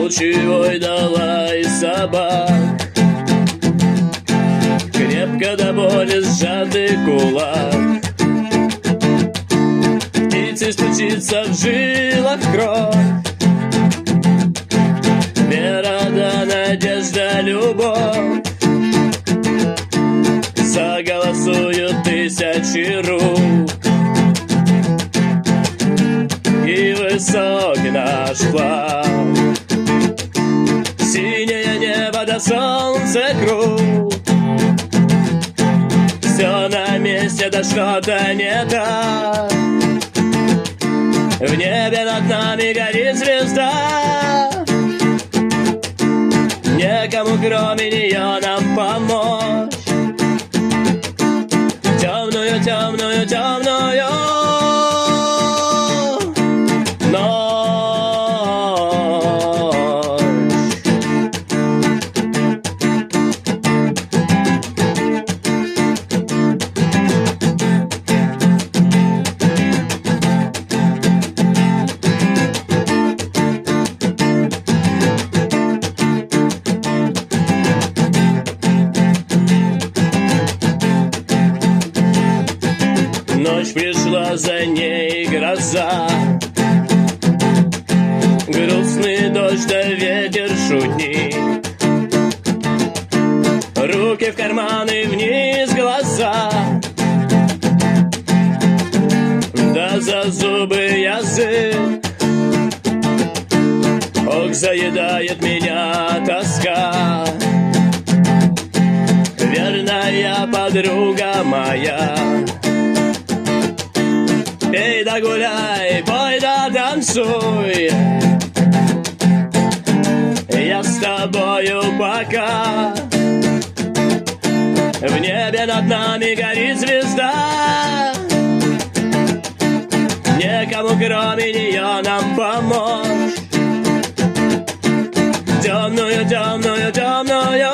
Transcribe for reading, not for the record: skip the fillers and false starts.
молчи, ой, давай собак. Крепко до боли сжатый кулак, птицей стучится в жилах кровь. Вера да надежда, любовь, заголосуют тысячи рук. И высок наш флаг, синее небо до солнца круг. Все на месте, да что-то не так. В небе над нами горит звезда, некому кроме нее нам помочь. Темную, темную, темную ночь. Ночь пришла, за ней гроза, грустный дождь да ветер шутник. Руки в карманы, вниз глаза, да за зубы язык. Ох, заедает меня тоска, верная подруга моя. Пей да гуляй, пой да танцуй, я с тобою пока. В небе над нами горит звезда, некому кроме нее нам помочь. Темную, темную, темную